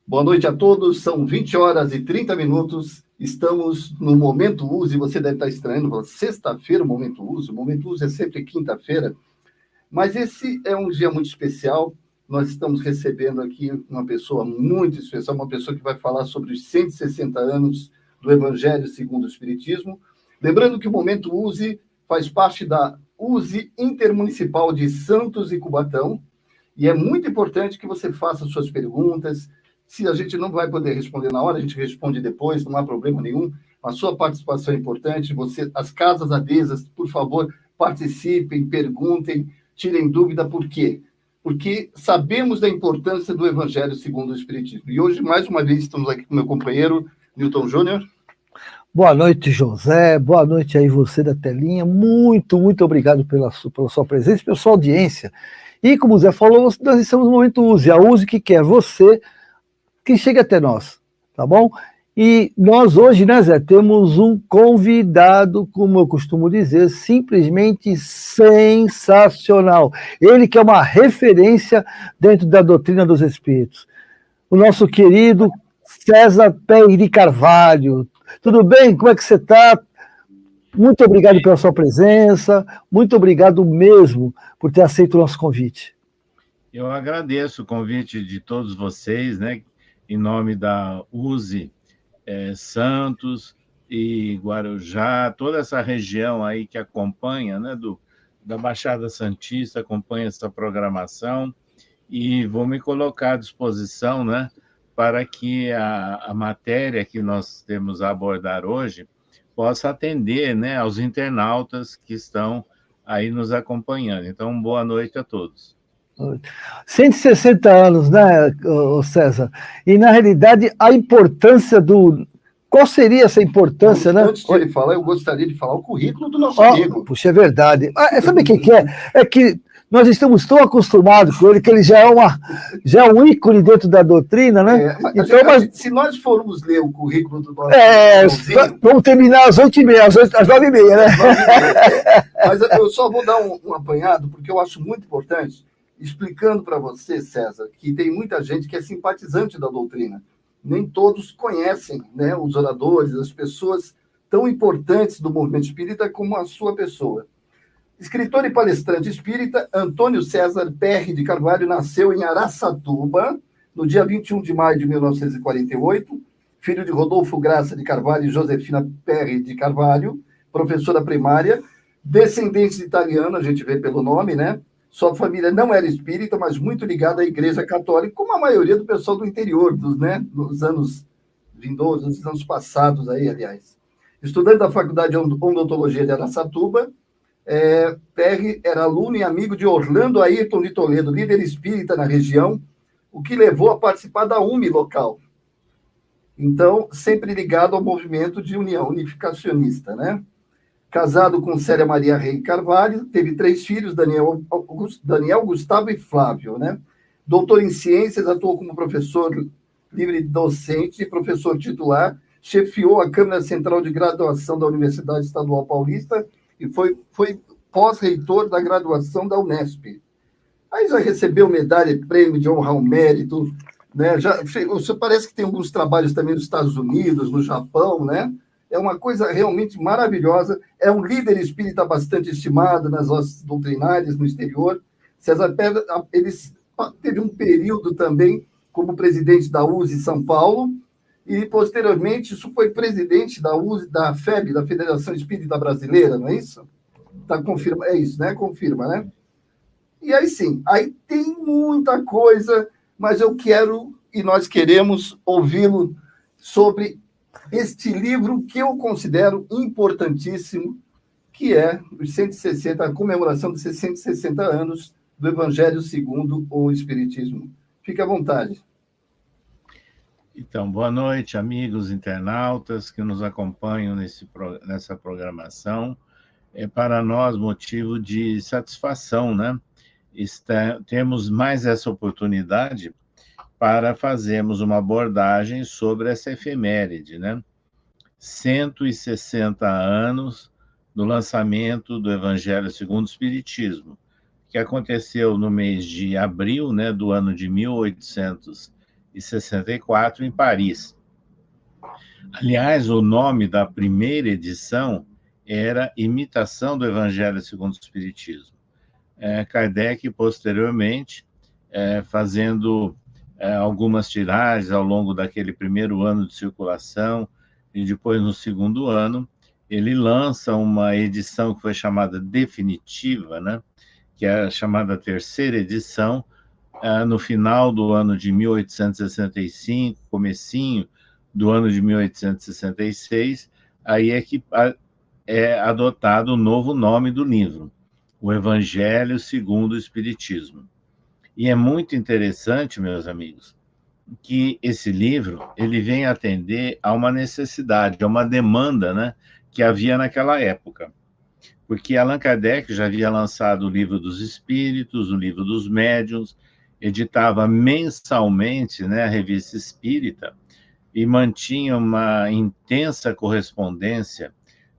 Boa noite a todos, são 20 horas e 30 minutos, estamos no Momento Use, você deve estar estranhando, sexta-feira o Momento Use é sempre quinta-feira, mas esse é um dia muito especial, nós estamos recebendo aqui uma pessoa muito especial, uma pessoa que vai falar sobre os 160 anos do Evangelho segundo o Espiritismo, lembrando que o Momento Use faz parte da Use Intermunicipal de Santos e Cubatão, e é muito importante que você faça suas perguntas. Se a gente não vai poder responder na hora, a gente responde depois, não há problema nenhum. A sua participação é importante. As casas adesas, por favor, participem, perguntem, tirem dúvida. Por quê? Porque sabemos da importância do Evangelho segundo o Espiritismo. E hoje, mais uma vez, estamos aqui com meu companheiro, Newton Júnior. Boa noite, José. Boa noite aí você da telinha. Muito obrigado pela sua presença, pela sua audiência. E, como o Zé falou, nós estamos no Momento Use. A Use que quer você que chegue até nós, tá bom? E nós hoje, né, Zé, temos um convidado, como eu costumo dizer, simplesmente sensacional. Ele que é uma referência dentro da doutrina dos espíritos. O nosso querido César Pérez de Carvalho. Tudo bem? Como é que você está? Muito obrigado pela sua presença, muito obrigado mesmo por ter aceito o nosso convite. Eu agradeço o convite de todos vocês, né? Em nome da USE Santos e Guarujá, toda essa região aí que acompanha, né, da Baixada Santista, acompanha essa programação, e vou me colocar à disposição, né, para que a matéria que nós temos a abordar hoje possa atender, né, aos internautas que estão aí nos acompanhando. Então, boa noite a todos. 160 anos, né, César? E, na realidade, a importância do... Qual seria essa importância, né? Antes de ele falar, eu gostaria de falar o currículo do nosso amigo. Puxa, é verdade. Sabe o que é? É que nós estamos tão acostumados com ele, que ele já é um ícone dentro da doutrina, né? Se nós formos ler o currículo do nosso vamos terminar às 8h30, às 9h30, né? Mas eu só vou dar um apanhado, porque eu acho muito importante, explicando para você, César, que tem muita gente que é simpatizante da doutrina. Nem todos conhecem, né, os oradores, as pessoas tão importantes do movimento espírita como a sua pessoa. Escritor e palestrante espírita, Antônio César Pérez de Carvalho nasceu em Araçatuba, no dia 21 de maio de 1948, filho de Rodolfo Graça de Carvalho e Josefina Pérez de Carvalho, professora primária, descendente de italiano, a gente vê pelo nome, né? Sua família não era espírita, mas muito ligada à Igreja Católica, como a maioria do pessoal do interior, dos anos vindouros, dos anos passados aí, aliás. Estudante da Faculdade de Odontologia de Araçatuba, Pérez era aluno e amigo de Orlando Ayrton de Toledo, líder espírita na região, o que levou a participar da UME local. Então, sempre ligado ao movimento de união unificacionista, né? Casado com Célia Maria Rei Carvalho, teve 3 filhos, Daniel, Gustavo e Flávio, né? Doutor em ciências, atuou como professor livre docente e professor titular, chefiou a Câmara Central de Graduação da Universidade Estadual Paulista e foi pós-reitor da graduação da Unesp. Aí já recebeu medalha e prêmio de honra ao mérito, né? Você parece que tem alguns trabalhos também nos Estados Unidos, no Japão, né? É uma coisa realmente maravilhosa. É um líder espírita bastante estimado nas hostes doutrinárias no exterior. César Pérez, ele teve um período também como presidente da USE São Paulo e, posteriormente, isso foi presidente da USE, da FEB, da Federação Espírita Brasileira, não é isso? É isso, né? Confirma, né? E aí sim, aí tem muita coisa, mas eu quero e nós queremos ouvi-lo sobre este livro que eu considero importantíssimo, que é a comemoração dos 160 anos do Evangelho segundo o Espiritismo. Fique à vontade. Então, boa noite, amigos internautas que nos acompanham nessa programação. É para nós motivo de satisfação, né? Temos mais essa oportunidade para fazermos uma abordagem sobre essa efeméride, né? 160 anos do lançamento do Evangelho segundo o Espiritismo, que aconteceu no mês de abril, né, do ano de 1860, 1864, em Paris. Aliás, o nome da primeira edição era Imitação do Evangelho segundo o Espiritismo. Kardec, posteriormente, fazendo algumas tiragens ao longo daquele primeiro ano de circulação, e depois, no segundo ano, ele lança uma edição que foi chamada definitiva, né? Que é a chamada terceira edição, no final do ano de 1865, comecinho do ano de 1866, aí é que é adotado o novo nome do livro, o Evangelho segundo o Espiritismo. E é muito interessante, meus amigos, que esse livro ele vem atender a uma necessidade, a uma demanda, né, que havia naquela época. Porque Allan Kardec já havia lançado o Livro dos Espíritos, o Livro dos Médiuns, editava mensalmente, né, a Revista Espírita, e mantinha uma intensa correspondência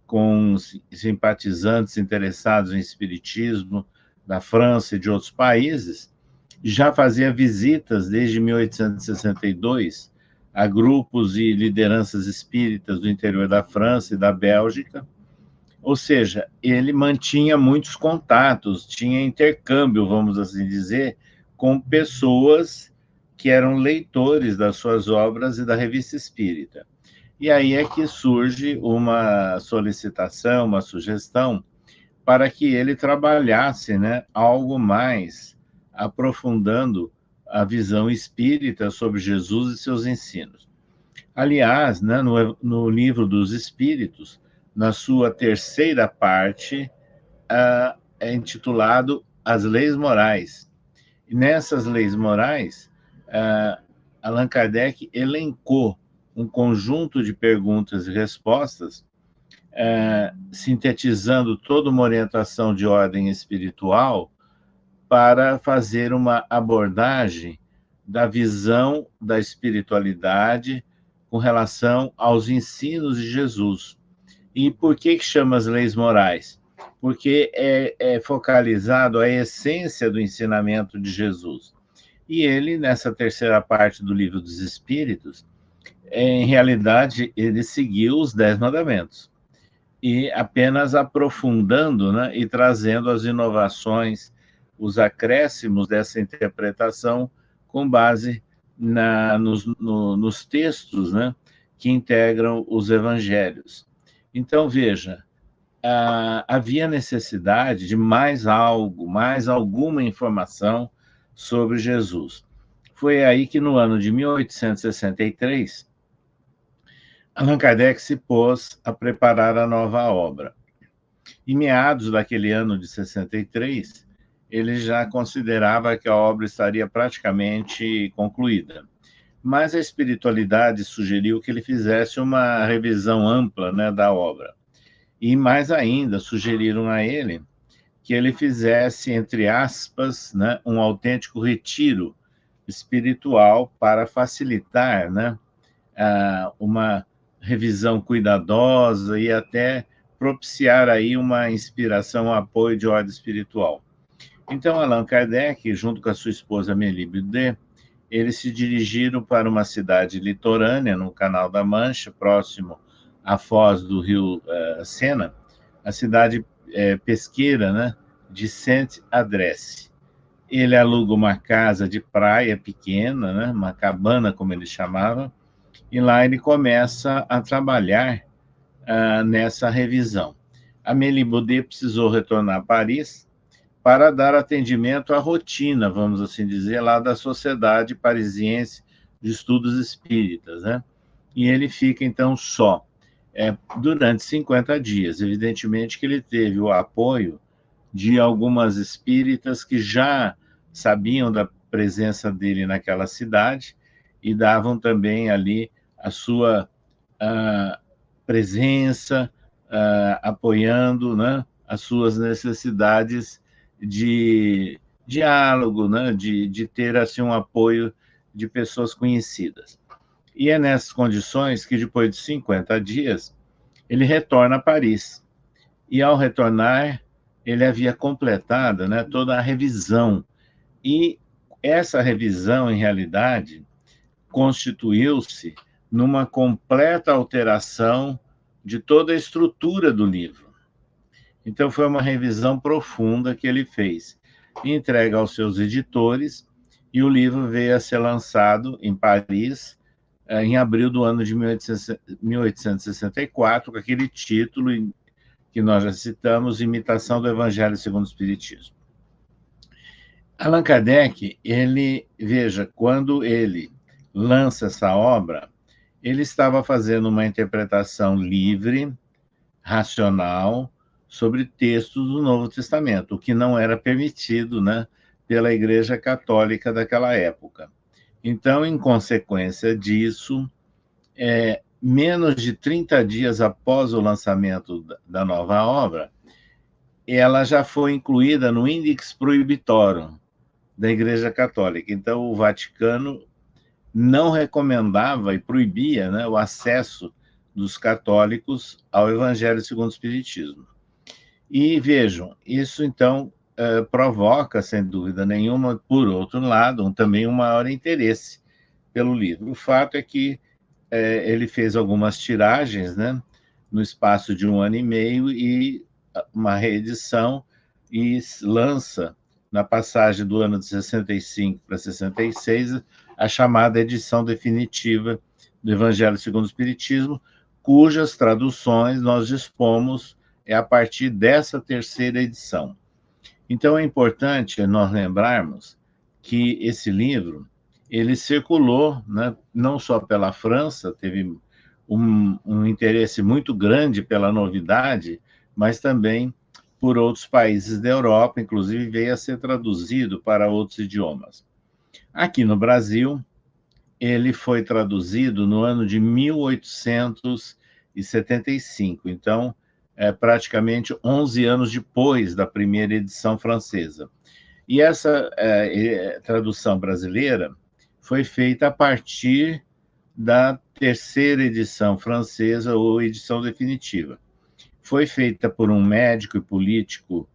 com simpatizantes interessados em espiritismo da França e de outros países. Já fazia visitas desde 1862 a grupos e lideranças espíritas do interior da França e da Bélgica. Ou seja, ele mantinha muitos contatos, tinha intercâmbio, vamos assim dizer, com pessoas que eram leitores das suas obras e da Revista Espírita. E aí é que surge uma solicitação, uma sugestão, para que ele trabalhasse, né, algo mais, aprofundando a visão espírita sobre Jesus e seus ensinos. Aliás, né, no Livro dos Espíritos, na sua terceira parte, é intitulado As Leis Morais. E nessas leis morais, Allan Kardec elencou um conjunto de perguntas e respostas, sintetizando toda uma orientação de ordem espiritual para fazer uma abordagem da visão da espiritualidade com relação aos ensinos de Jesus. E por que chama as leis morais? Porque é focalizado a essência do ensinamento de Jesus. E ele, nessa terceira parte do Livro dos Espíritos, em realidade, ele seguiu os 10 mandamentos. E apenas aprofundando, né, e trazendo as inovações, os acréscimos dessa interpretação com base nos textos, né, que integram os evangelhos. Então, veja, havia necessidade de mais algo, mais alguma informação sobre Jesus. Foi aí que, no ano de 1863, Allan Kardec se pôs a preparar a nova obra. Em meados daquele ano de 63, ele já considerava que a obra estaria praticamente concluída. Mas a espiritualidade sugeriu que ele fizesse uma revisão ampla, né, da obra. E mais ainda, sugeriram a ele que ele fizesse, entre aspas, né, um autêntico retiro espiritual para facilitar, né, uma revisão cuidadosa e até propiciar aí uma inspiração, um apoio de ordem espiritual. Então, Allan Kardec, junto com a sua esposa Amélie Baudet, eles se dirigiram para uma cidade litorânea, no Canal da Mancha, próximo à foz do rio Sena, a cidade pesqueira, né, de Saint-Adresse. Ele aluga uma casa de praia pequena, né, uma cabana, como ele chamava, e lá ele começa a trabalhar nessa revisão. Amélie Baudet precisou retornar a Paris para dar atendimento à rotina, vamos assim dizer, lá da Sociedade Parisiense de Estudos Espíritas, né? E ele fica, então, só durante 50 dias. Evidentemente que ele teve o apoio de algumas espíritas que já sabiam da presença dele naquela cidade e davam também ali a sua presença, apoiando, né, as suas necessidades de diálogo, né, de ter assim, um apoio de pessoas conhecidas. E é nessas condições que, depois de 50 dias, ele retorna a Paris. E, ao retornar, ele havia completado, né, toda a revisão. E essa revisão, em realidade, constituiu-se numa completa alteração de toda a estrutura do livro. Então, foi uma revisão profunda que ele fez, entrega aos seus editores, e o livro veio a ser lançado em Paris em abril do ano de 1864, com aquele título que nós já citamos, Imitação do Evangelho segundo o Espiritismo. Allan Kardec, veja, quando ele lança essa obra, ele estava fazendo uma interpretação livre, racional, sobre textos do Novo Testamento, o que não era permitido, né, pela Igreja Católica daquela época. Então, em consequência disso, menos de 30 dias após o lançamento da nova obra, ela já foi incluída no Index Prohibitorum da Igreja Católica. Então, o Vaticano não recomendava e proibia, né, o acesso dos católicos ao Evangelho segundo o Espiritismo. E vejam, isso então provoca, sem dúvida nenhuma, por outro lado, também um maior interesse pelo livro. O fato é que ele fez algumas tiragens, né, no espaço de 1 ano e meio, e uma reedição, e lança, na passagem do ano de 65 para 66, a chamada edição definitiva do Evangelho segundo o Espiritismo, cujas traduções nós dispomos a partir dessa terceira edição. Então, é importante nós lembrarmos que esse livro, ele circulou, né, não só pela França, teve um interesse muito grande pela novidade, mas também por outros países da Europa, inclusive veio a ser traduzido para outros idiomas. Aqui no Brasil, ele foi traduzido no ano de 1875, então, praticamente 11 anos depois da primeira edição francesa. E essa tradução brasileira foi feita a partir da terceira edição francesa, ou edição definitiva. Foi feita por um médico e político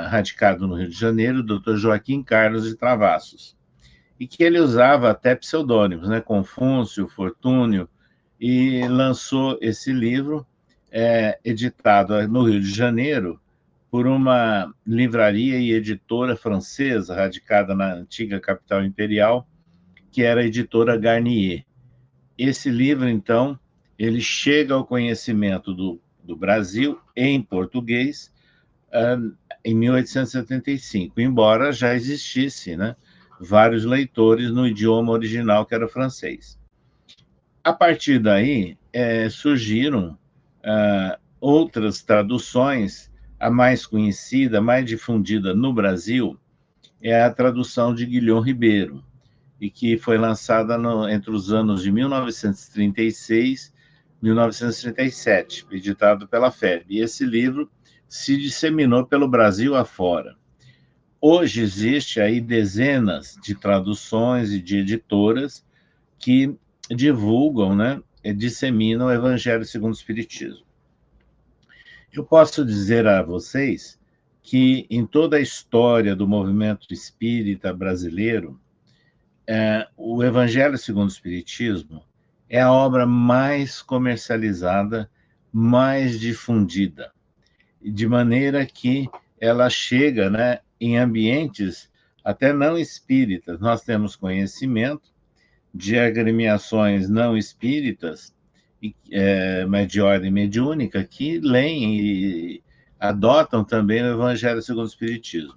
radicado no Rio de Janeiro, Dr. Joaquim Carlos de Travassos, e que ele usava até pseudônimos, né, Confúcio, Fortúnio, e lançou esse livro, editado no Rio de Janeiro por uma livraria e editora francesa, radicada na antiga capital imperial, que era a editora Garnier. Esse livro, então, ele chega ao conhecimento do Brasil em português em 1875, embora já existisse, né, vários leitores no idioma original, que era o francês. A partir daí, surgiram outras traduções. A mais conhecida, a mais difundida no Brasil, é a tradução de Guilhom Ribeiro, e que foi lançada entre os anos de 1936 e 1937, editado pela FEB. E esse livro se disseminou pelo Brasil afora. Hoje existe aí dezenas de traduções e de editoras que divulgam, né, e disseminam o Evangelho segundo o Espiritismo. Eu posso dizer a vocês que em toda a história do movimento espírita brasileiro, o Evangelho segundo o Espiritismo é a obra mais comercializada, mais difundida, de maneira que ela chega, né, em ambientes até não espíritas. Nós temos conhecimento de agremiações não espíritas, mas de ordem mediúnica, que leem e adotam também o Evangelho segundo o Espiritismo.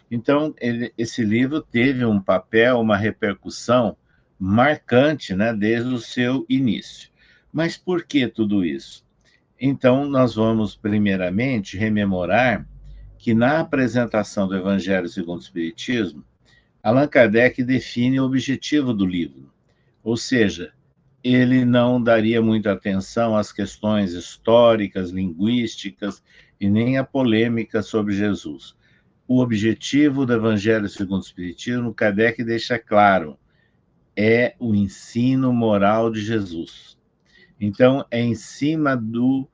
Então, esse livro teve um papel, uma repercussão marcante, né, desde o seu início. Mas por que tudo isso? Então, nós vamos, primeiramente, rememorar que, na apresentação do Evangelho segundo o Espiritismo, Allan Kardec define o objetivo do livro, ou seja, ele não daria muita atenção às questões históricas, linguísticas e nem à polêmica sobre Jesus. O objetivo do Evangelho segundo o Espiritismo, Kardec deixa claro, é o ensino moral de Jesus. Então, é em cima do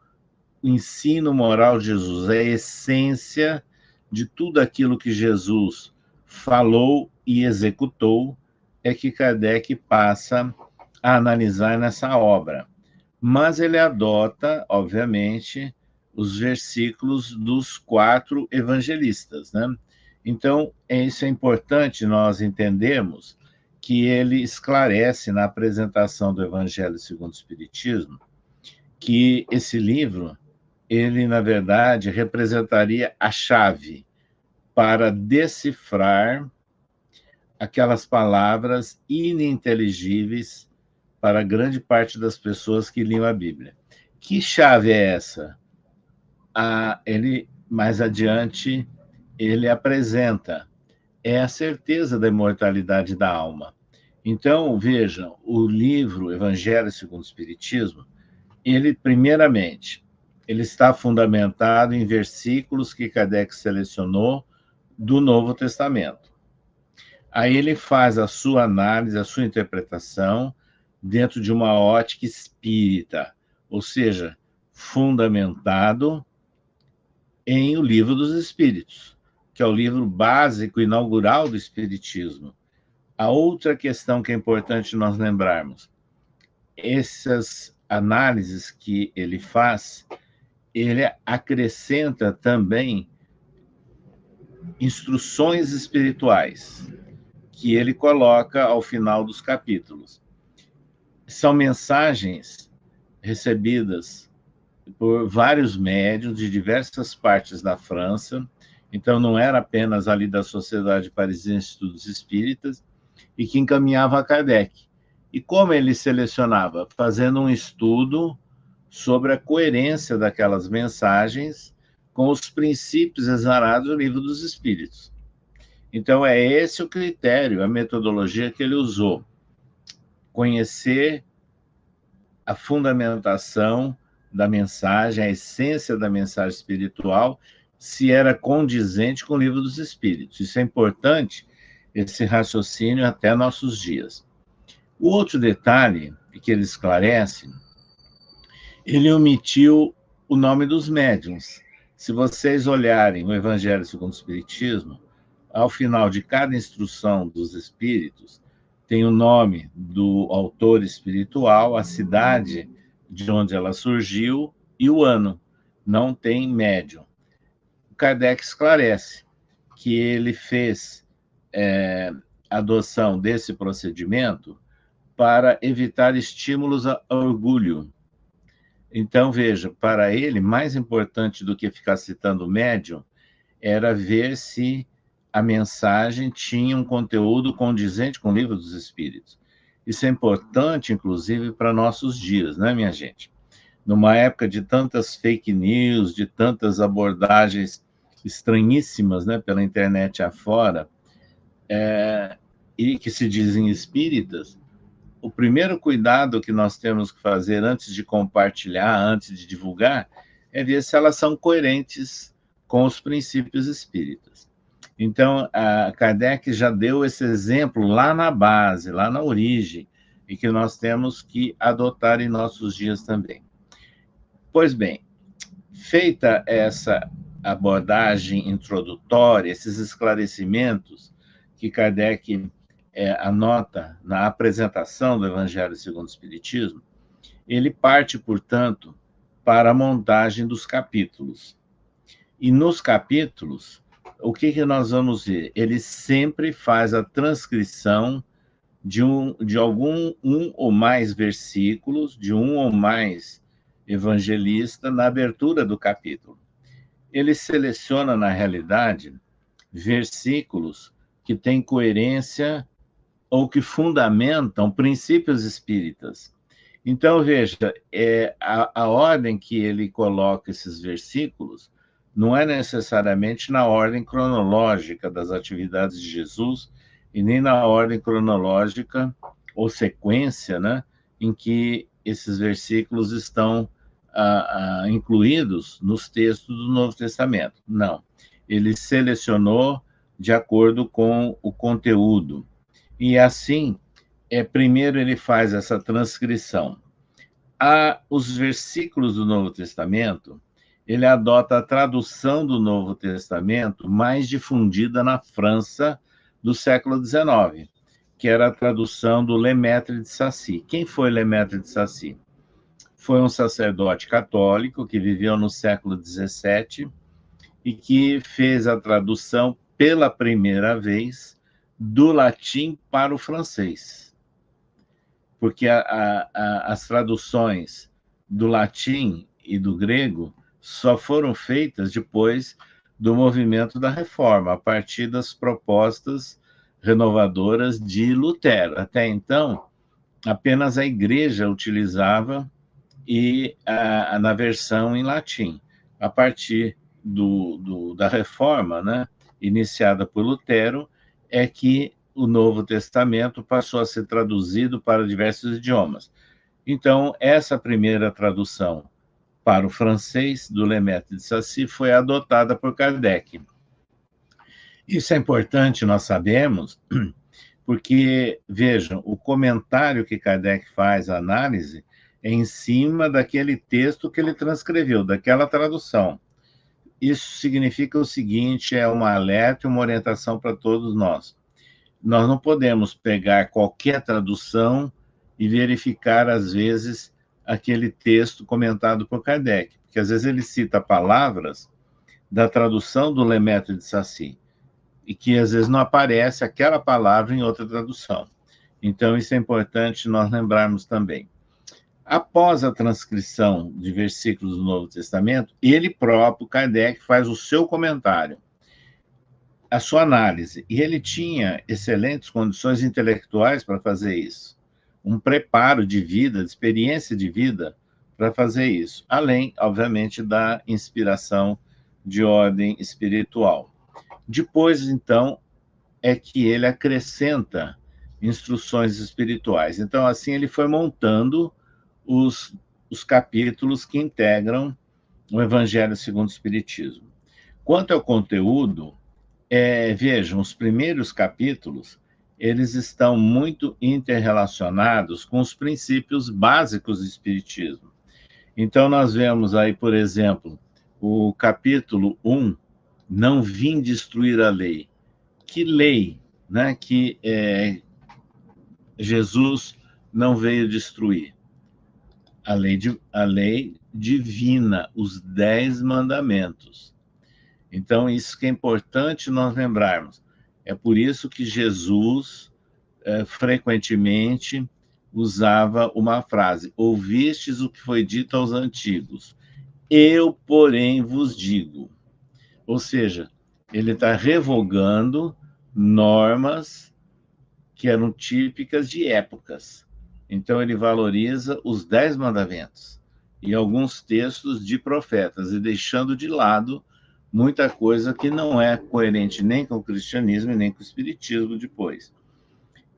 ensino moral de Jesus, é a essência de tudo aquilo que Jesus falou e executou, é que Kardec passa a analisar nessa obra. Mas ele adota, obviamente, os versículos dos 4 evangelistas, né? Então, isso é importante nós entendermos, que ele esclarece na apresentação do Evangelho segundo o Espiritismo, que esse livro, ele, na verdade, representaria a chave para decifrar aquelas palavras ininteligíveis para grande parte das pessoas que liam a Bíblia. Que chave é essa? Ele, mais adiante, ele apresenta, é a certeza da imortalidade da alma. Então, vejam, o livro Evangelho segundo o Espiritismo, ele, primeiramente, ele está fundamentado em versículos que Kardec selecionou do Novo Testamento. Aí ele faz a sua análise, a sua interpretação, dentro de uma ótica espírita, ou seja, fundamentado em O Livro dos Espíritos, que é o livro básico, inaugural do Espiritismo. A outra questão que é importante nós lembrarmos, essas análises que ele faz, ele acrescenta também instruções espirituais, que ele coloca ao final dos capítulos. São mensagens recebidas por vários médiuns de diversas partes da França, então não era apenas ali da Sociedade Parisiense de Estudos Espíritas, e que encaminhava a Kardec. E como ele selecionava? Fazendo um estudo sobre a coerência daquelas mensagens com os princípios exarados do Livro dos Espíritos. Então, é esse o critério, a metodologia que ele usou. Conhecer a fundamentação da mensagem, a essência da mensagem espiritual, se era condizente com o Livro dos Espíritos. Isso é importante, esse raciocínio até nossos dias. O outro detalhe que ele esclarece, ele omitiu o nome dos médiuns. Se vocês olharem o Evangelho segundo o Espiritismo, ao final de cada instrução dos espíritos, tem o nome do autor espiritual, a cidade de onde ela surgiu e o ano. Não tem médium. O Kardec esclarece que ele fez adoção desse procedimento para evitar estímulos a orgulho. Então, veja, para ele, mais importante do que ficar citando o médium, era ver se a mensagem tinha um conteúdo condizente com o Livro dos Espíritos. Isso é importante, inclusive, para nossos dias, né, minha gente? Numa época de tantas fake news, de tantas abordagens estranhíssimas, né, pela internet afora, e que se dizem espíritas, o primeiro cuidado que nós temos que fazer antes de compartilhar, antes de divulgar, é ver se elas são coerentes com os princípios espíritas. Então, a Kardec já deu esse exemplo lá na base, lá na origem, e que nós temos que adotar em nossos dias também. Pois bem, feita essa abordagem introdutória, esses esclarecimentos que Kardec anota na apresentação do Evangelho segundo o Espiritismo, ele parte, portanto, para a montagem dos capítulos. E nos capítulos, o que nós vamos ver? Ele sempre faz a transcrição de algum ou mais versículos, de um ou mais evangelista na abertura do capítulo. Ele seleciona, na realidade, versículos que têm coerência ou que fundamentam princípios espíritas. Então, veja, a ordem que ele coloca esses versículos não é necessariamente na ordem cronológica das atividades de Jesus e nem na ordem cronológica ou sequência, né, em que esses versículos estão incluídos nos textos do Novo Testamento. Não. Ele selecionou de acordo com o conteúdo. E assim, primeiro ele faz essa transcrição. Os versículos do Novo Testamento, ele adota a tradução do Novo Testamento mais difundida na França do século XIX. que era a tradução do Lemaitre de Sacy. Quem foi Lemaitre de Sacy? Foi um sacerdote católico que viveu no século XVII e que fez a tradução pela primeira vez do latim para o francês. Porque as traduções do latim e do grego só foram feitas depois do movimento da Reforma, a partir das propostas renovadoras de Lutero. Até então, apenas a Igreja utilizava na versão em latim. A partir da Reforma, né, iniciada por Lutero, é que o Novo Testamento passou a ser traduzido para diversos idiomas. Então, essa primeira tradução para o francês do Lemaitre de Sacy foi adotada por Kardec. Isso é importante, nós sabemos, porque, vejam, o comentário que Kardec faz, a análise, é em cima daquele texto que ele transcreveu, daquela tradução. Isso significa o seguinte, é uma alerta e uma orientação para todos nós. Nós não podemos pegar qualquer tradução e verificar, às vezes, aquele texto comentado por Kardec, porque às vezes ele cita palavras da tradução do Lemaitre de Sacy, e que às vezes não aparece aquela palavra em outra tradução. Então, isso é importante nós lembrarmos também. Após a transcrição de versículos do Novo Testamento, ele próprio, Kardec, faz o seu comentário, a sua análise, e ele tinha excelentes condições intelectuais para fazer isso, um preparo de vida, de experiência de vida para fazer isso, além, obviamente, da inspiração de ordem espiritual. Depois, então, é que ele acrescenta instruções espirituais. Então, assim, ele foi montando os capítulos que integram o Evangelho segundo o Espiritismo. Quanto ao conteúdo, vejam, os primeiros capítulos, eles estão muito interrelacionados com os princípios básicos do Espiritismo. Então, nós vemos aí, por exemplo, o capítulo 1, Não vim destruir a lei. Que lei, né, que Jesus não veio destruir? A lei divina, os 10 mandamentos. Então, isso que é importante nós lembrarmos. É por isso que Jesus frequentemente usava uma frase: ouvistes o que foi dito aos antigos, eu, porém, vos digo. Ou seja, ele está revogando normas que eram típicas de épocas. Então, ele valoriza os 10 mandamentos e alguns textos de profetas, e deixando de lado muita coisa que não é coerente nem com o cristianismo e nem com o espiritismo depois.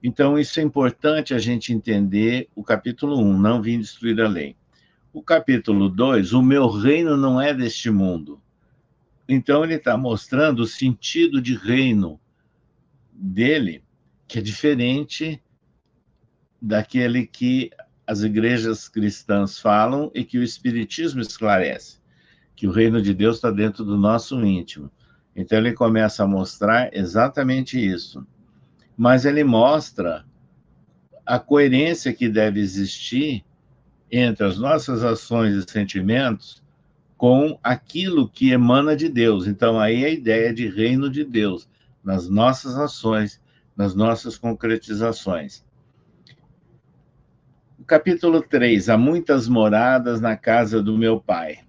Então, isso é importante a gente entender o capítulo 1, Não vim destruir a lei. O capítulo 2, O meu reino não é deste mundo. Então, ele está mostrando o sentido de reino dele, que é diferente daquele que as igrejas cristãs falam e que o Espiritismo esclarece, que o reino de Deus está dentro do nosso íntimo. Então, ele começa a mostrar exatamente isso. Mas ele mostra a coerência que deve existir entre as nossas ações e sentimentos com aquilo que emana de Deus. Então, aí a ideia de reino de Deus, nas nossas ações, nas nossas concretizações. O capítulo 3, Há muitas moradas na casa do meu pai.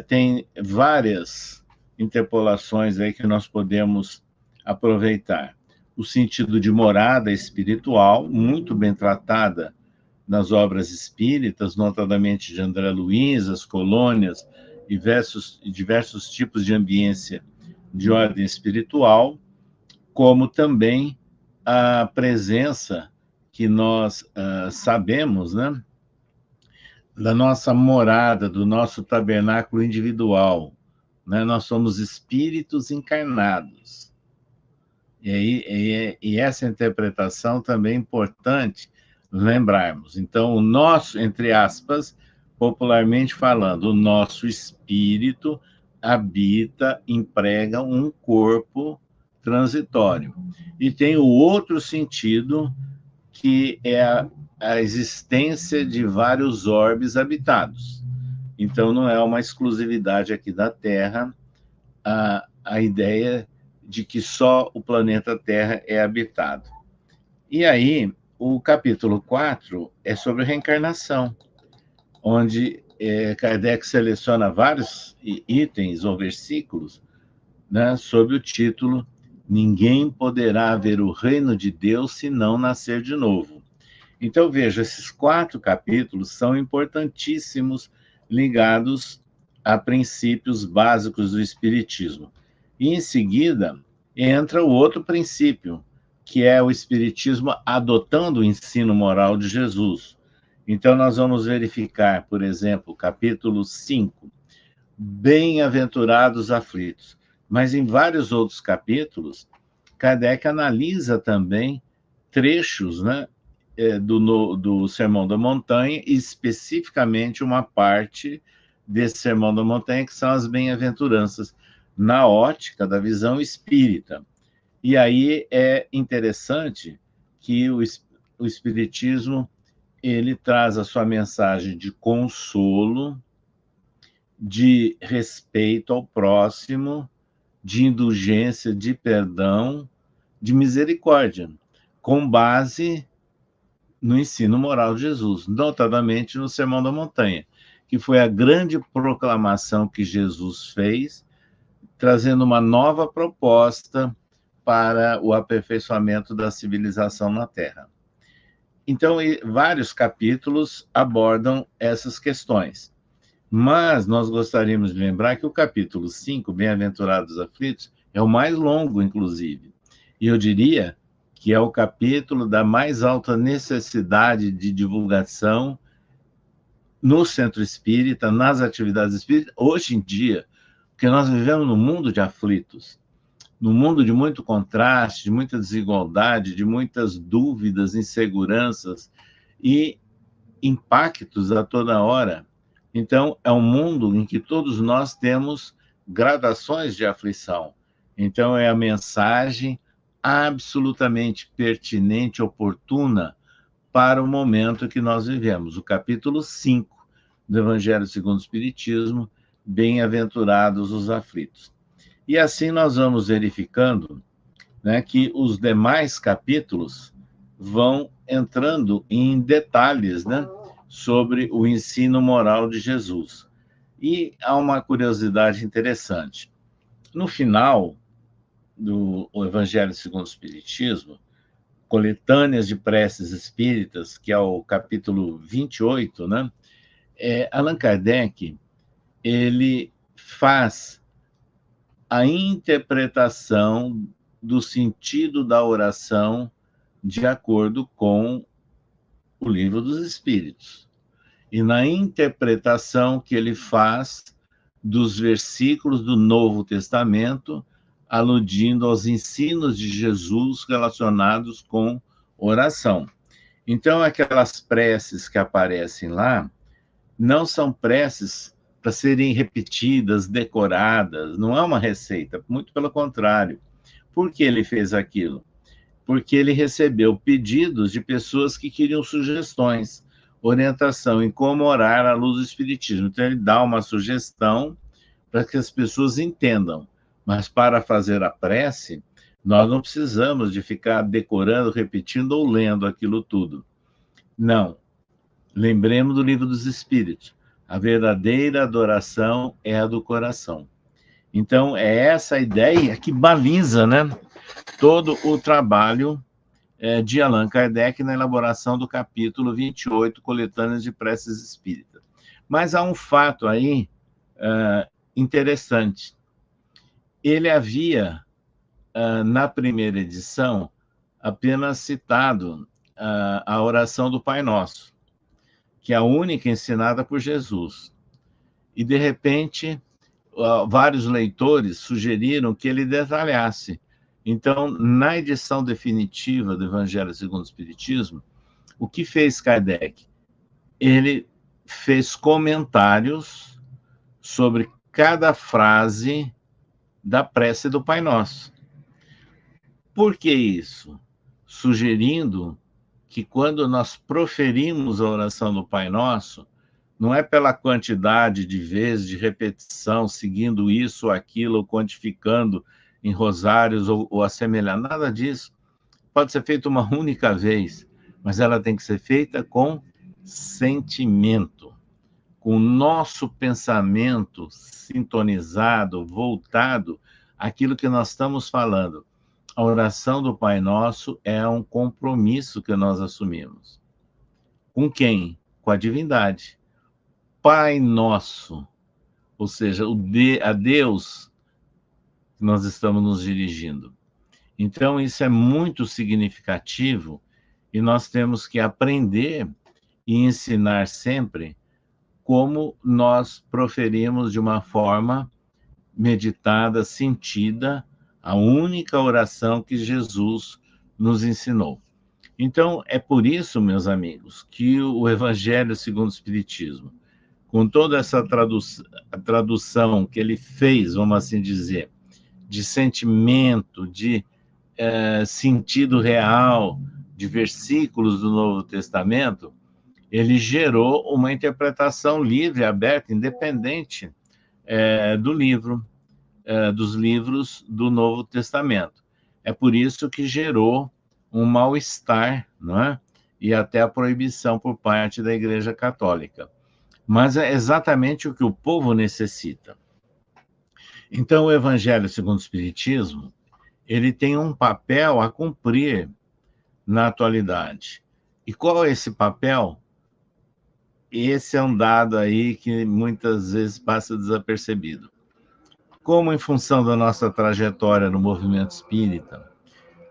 Tem várias interpolações aí que nós podemos aproveitar. O sentido de morada espiritual, muito bem tratada nas obras espíritas, notadamente de André Luiz, as colônias e diversos tipos de ambiência de ordem espiritual, como também a presença que nós sabemos, né, da nossa morada, do nosso tabernáculo individual, né? Nós somos espíritos encarnados. E essa interpretação também é importante lembrarmos. Então, o nosso, entre aspas, popularmente falando, o nosso espírito habita, emprega um corpo transitório. E tem o outro sentido, que é a existência de vários orbes habitados. Então, não é uma exclusividade aqui da Terra a ideia de que só o planeta Terra é habitado. E aí, o capítulo 4 é sobre reencarnação, onde Kardec seleciona vários itens ou versículos, né, sob o título Ninguém poderá ver o reino de Deus se não nascer de novo. Então, veja, esses 4 capítulos são importantíssimos, ligados a princípios básicos do Espiritismo. E, em seguida, entra o outro princípio, que é o Espiritismo adotando o ensino moral de Jesus. Então, nós vamos verificar, por exemplo, capítulo 5, Bem-aventurados aflitos. Mas em vários outros capítulos, Kardec analisa também trechos, né, do Sermão da Montanha, e especificamente uma parte desse Sermão da Montanha, que são as bem-aventuranças, na ótica da visão espírita. E aí é interessante que o Espiritismo ele traz a sua mensagem de consolo, de respeito ao próximo, de indulgência, de perdão, de misericórdia, com base no ensino moral de Jesus, notadamente no Sermão da Montanha, que foi a grande proclamação que Jesus fez, trazendo uma nova proposta para o aperfeiçoamento da civilização na Terra. Então, vários capítulos abordam essas questões. Mas nós gostaríamos de lembrar que o capítulo 5, Bem-aventurados aflitos, é o mais longo, inclusive. E eu diria que é o capítulo da mais alta necessidade de divulgação no centro espírita, nas atividades espíritas, hoje em dia, porque nós vivemos num mundo de aflitos, num mundo de muito contraste, de muita desigualdade, de muitas dúvidas, inseguranças e impactos a toda hora. Então, é um mundo em que todos nós temos gradações de aflição. Então, é a mensagem absolutamente pertinente, oportuna para o momento que nós vivemos. O capítulo 5 do Evangelho segundo o Espiritismo, Bem-aventurados os aflitos. E assim nós vamos verificando, né, que os demais capítulos vão entrando em detalhes, né, sobre o ensino moral de Jesus. E há uma curiosidade interessante. No final do Evangelho segundo o Espiritismo, Coletâneas de Preces Espíritas, que é o capítulo 28, né? Allan Kardec, ele faz a interpretação do sentido da oração de acordo com o Livro dos Espíritos. E na interpretação que ele faz dos versículos do Novo Testamento, aludindo aos ensinos de Jesus relacionados com oração. Então, aquelas preces que aparecem lá não são preces para serem repetidas, decoradas, não é uma receita, muito pelo contrário. Por que ele fez aquilo? Porque ele recebeu pedidos de pessoas que queriam sugestões, orientação em como orar à luz do Espiritismo. Então, ele dá uma sugestão para que as pessoas entendam. Mas para fazer a prece, nós não precisamos de ficar decorando, repetindo ou lendo aquilo tudo. Não. Lembremos do Livro dos Espíritos. A verdadeira adoração é a do coração. Então, é essa ideia que baliza, né, todo o trabalho de Allan Kardec na elaboração do capítulo 28, Coletâneas de Preces Espíritas. Mas há um fato aí interessante. Ele havia, na primeira edição, apenas citado a oração do Pai Nosso, que é a única ensinada por Jesus. E, de repente, vários leitores sugeriram que ele detalhasse. Então, na edição definitiva do Evangelho segundo o Espiritismo, o que fez Kardec? Ele fez comentários sobre cada frase da prece do Pai Nosso. Por que isso? Sugerindo que quando nós proferimos a oração do Pai Nosso, não é pela quantidade de vezes, de repetição, seguindo isso ou aquilo, ou quantificando em rosários ou assemelhar, nada disso. Pode ser feito uma única vez, mas ela tem que ser feita com sentimento, com o nosso pensamento sintonizado, voltado àquilo que nós estamos falando. A oração do Pai Nosso é um compromisso que nós assumimos. Com quem? Com a divindade. Pai Nosso, ou seja, a Deus que nós estamos nos dirigindo. Então, isso é muito significativo e nós temos que aprender e ensinar sempre como nós proferimos de uma forma meditada, sentida, a única oração que Jesus nos ensinou. Então, é por isso, meus amigos, que o Evangelho segundo o Espiritismo, com toda essa tradução que ele fez, vamos assim dizer, de sentimento, de sentido real, de versículos do Novo Testamento, ele gerou uma interpretação livre, aberta, independente do livro, dos livros do Novo Testamento. É por isso que gerou um mal-estar, não é? E até a proibição por parte da Igreja Católica. Mas é exatamente o que o povo necessita. Então, o Evangelho segundo o Espiritismo, ele tem um papel a cumprir na atualidade. E qual é esse papel? Esse é um dado aí que muitas vezes passa desapercebido. Como em função da nossa trajetória no movimento espírita,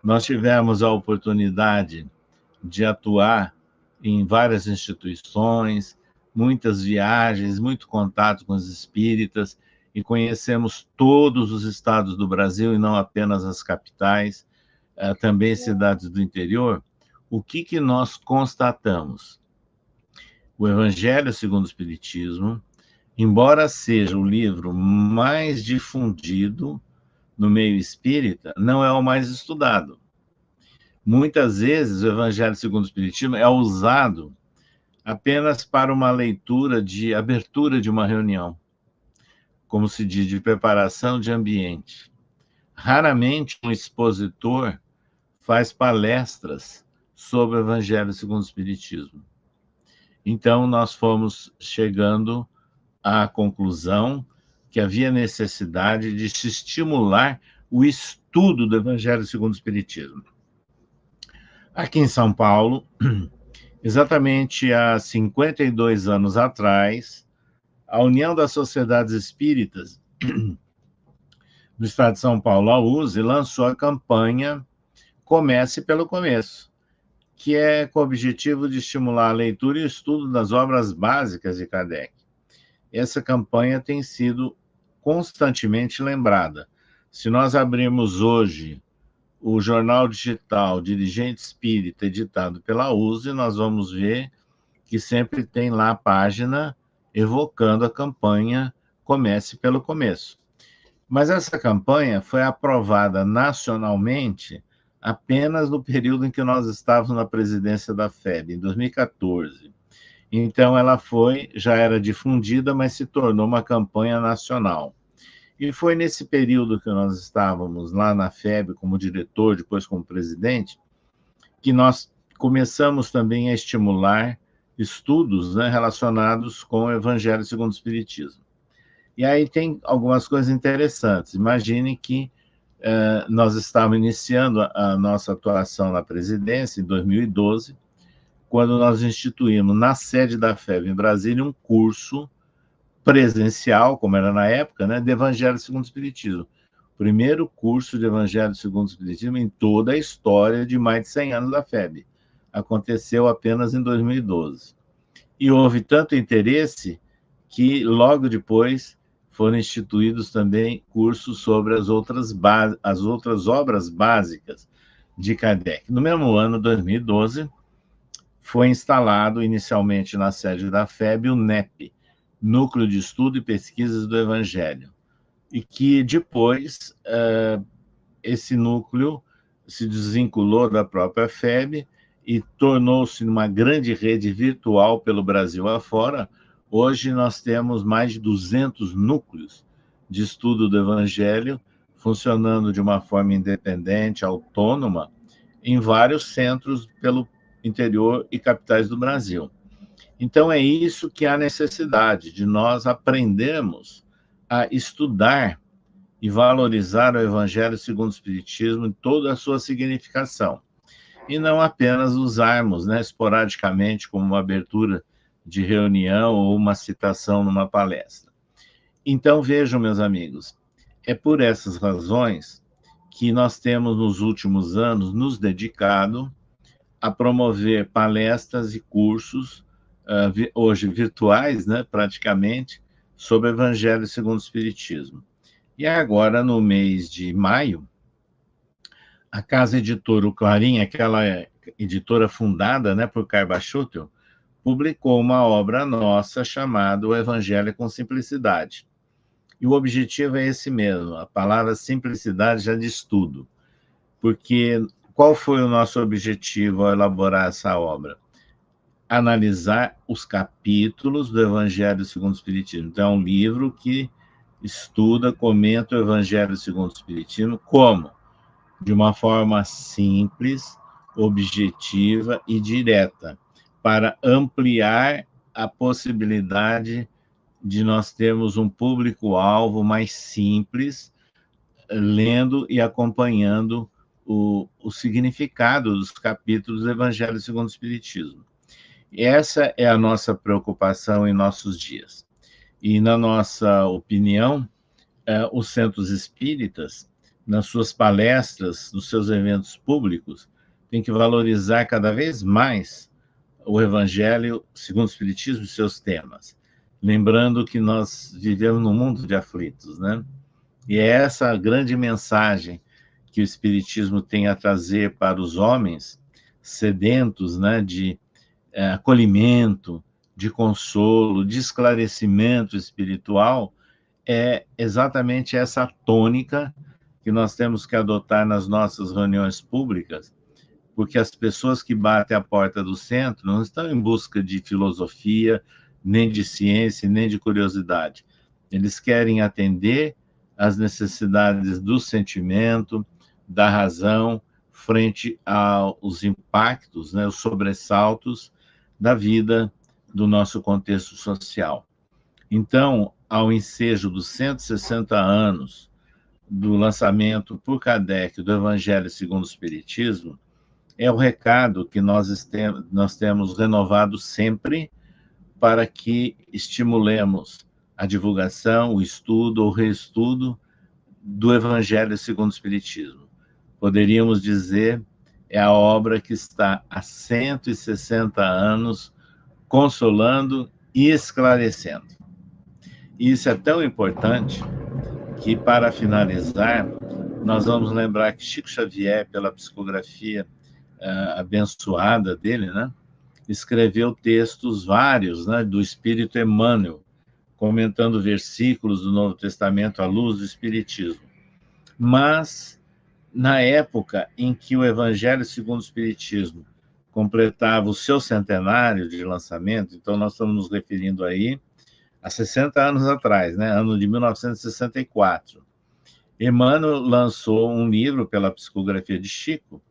nós tivemos a oportunidade de atuar em várias instituições, muitas viagens, muito contato com os espíritas, e conhecemos todos os estados do Brasil, e não apenas as capitais, também cidades do interior. O que nós constatamos? O Evangelho segundo o Espiritismo, embora seja o livro mais difundido no meio espírita, não é o mais estudado. Muitas vezes o Evangelho segundo o Espiritismo é usado apenas para uma leitura de abertura de uma reunião, como se diz, de preparação de ambiente. Raramente um expositor faz palestras sobre o Evangelho segundo o Espiritismo. Então, nós fomos chegando à conclusão que havia necessidade de se estimular o estudo do Evangelho segundo o Espiritismo. Aqui em São Paulo, exatamente há 52 anos atrás, a União das Sociedades Espíritas do Estado de São Paulo, a USE, lançou a campanha Comece pelo Começo, que é com o objetivo de estimular a leitura e o estudo das obras básicas de Kardec. Essa campanha tem sido constantemente lembrada. Se nós abrirmos hoje o jornal digital Dirigente Espírita, editado pela USE, nós vamos ver que sempre tem lá a página evocando a campanha Comece pelo Começo. Mas essa campanha foi aprovada nacionalmente apenas no período em que nós estávamos na presidência da FEB, em 2014. Então, ela já era difundida, mas se tornou uma campanha nacional. E foi nesse período que nós estávamos lá na FEB como diretor, depois como presidente, que nós começamos também a estimular estudos, né, relacionados com o Evangelho segundo o Espiritismo. E aí tem algumas coisas interessantes. Imagine que nós estávamos iniciando a nossa atuação na presidência em 2012, quando nós instituímos na sede da FEB em Brasília um curso presencial, como era na época, né, de Evangelho segundo o Espiritismo. Primeiro curso de Evangelho segundo o Espiritismo em toda a história de mais de 100 anos da FEB. Aconteceu apenas em 2012. E houve tanto interesse que logo depois foram instituídos também cursos sobre as outras obras básicas de Kardec. No mesmo ano, 2012, foi instalado inicialmente na sede da FEB o NEP, Núcleo de Estudo e Pesquisas do Evangelho, e que depois esse núcleo se desvinculou da própria FEB e tornou-se uma grande rede virtual pelo Brasil afora. Hoje nós temos mais de 200 núcleos de estudo do Evangelho funcionando de uma forma independente, autônoma, em vários centros pelo interior e capitais do Brasil. Então, é isso que há necessidade, de nós aprendermos a estudar e valorizar o Evangelho segundo o Espiritismo em toda a sua significação. E não apenas usarmos, né, esporadicamente, como uma abertura de reunião ou uma citação numa palestra. Então, vejam, meus amigos, é por essas razões que nós temos, nos últimos anos, nos dedicado a promover palestras e cursos, hoje virtuais, né, praticamente, sobre o Evangelho segundo o Espiritismo. E agora, no mês de maio, a Casa Editora, o Clarim, aquela editora fundada, né, por Karl Bartholomew, publicou uma obra nossa chamada O Evangelho com Simplicidade. E o objetivo é esse mesmo, a palavra simplicidade já diz tudo. Porque qual foi o nosso objetivo ao elaborar essa obra? Analisar os capítulos do Evangelho segundo o Espiritismo. Então, é um livro que estuda, comenta o Evangelho segundo o Espiritismo como? De uma forma simples, objetiva e direta, para ampliar a possibilidade de nós termos um público-alvo mais simples, lendo e acompanhando o significado dos capítulos do Evangelho segundo o Espiritismo. Essa é a nossa preocupação em nossos dias. E, na nossa opinião, os centros espíritas, nas suas palestras, nos seus eventos públicos, têm que valorizar cada vez mais o Evangelho segundo o Espiritismo e seus temas. Lembrando que nós vivemos num mundo de aflitos, né? E é essa a grande mensagem que o Espiritismo tem a trazer para os homens sedentos, né, de acolhimento, de consolo, de esclarecimento espiritual, é exatamente essa tônica que nós temos que adotar nas nossas reuniões públicas, porque as pessoas que batem a porta do centro não estão em busca de filosofia, nem de ciência, nem de curiosidade. Eles querem atender às necessidades do sentimento, da razão, frente aos impactos, né, os sobressaltos da vida do nosso contexto social. Então, ao ensejo dos 160 anos do lançamento por Kardec do Evangelho segundo o Espiritismo, é o recado que nós temos renovado sempre para que estimulemos a divulgação, o estudo ou reestudo do Evangelho segundo o Espiritismo. Poderíamos dizer, é a obra que está há 160 anos consolando e esclarecendo. E isso é tão importante que, para finalizar, nós vamos lembrar que Chico Xavier, pela psicografia abençoada dele, né, escreveu textos vários, né, do Espírito Emmanuel, comentando versículos do Novo Testamento à luz do Espiritismo. Mas, na época em que o Evangelho segundo o Espiritismo completava o seu centenário de lançamento, então nós estamos nos referindo aí a 60 anos atrás, né, ano de 1964, Emmanuel lançou um livro pela psicografia de Chico,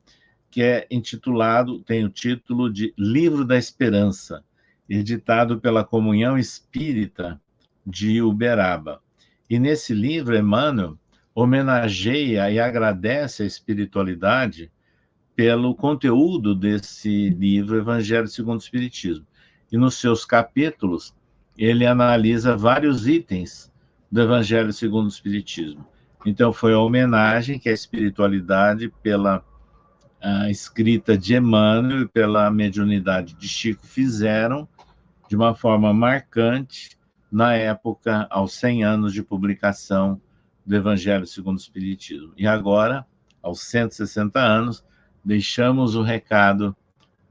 que é intitulado, tem o título de Livro da Esperança, editado pela Comunhão Espírita de Uberaba. E nesse livro, Emmanuel homenageia e agradece a espiritualidade pelo conteúdo desse livro, Evangelho segundo o Espiritismo. E nos seus capítulos, ele analisa vários itens do Evangelho segundo o Espiritismo. Então, foi a homenagem que a espiritualidade, pela escrita de Emmanuel e pela mediunidade de Chico, fizeram de uma forma marcante na época, aos 100 anos de publicação do Evangelho segundo o Espiritismo. E agora, aos 160 anos, deixamos o recado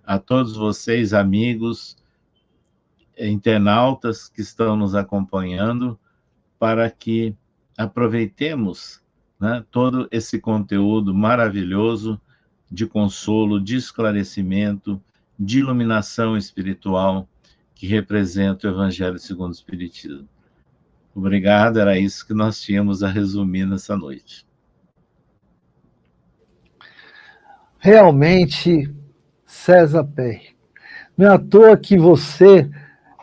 a todos vocês, amigos, internautas que estão nos acompanhando, para que aproveitemos, né, todo esse conteúdo maravilhoso de consolo, de esclarecimento, de iluminação espiritual que representa o Evangelho segundo o Espiritismo. Obrigado, era isso que nós tínhamos a resumir nessa noite. Realmente, César Perry, não é à toa que você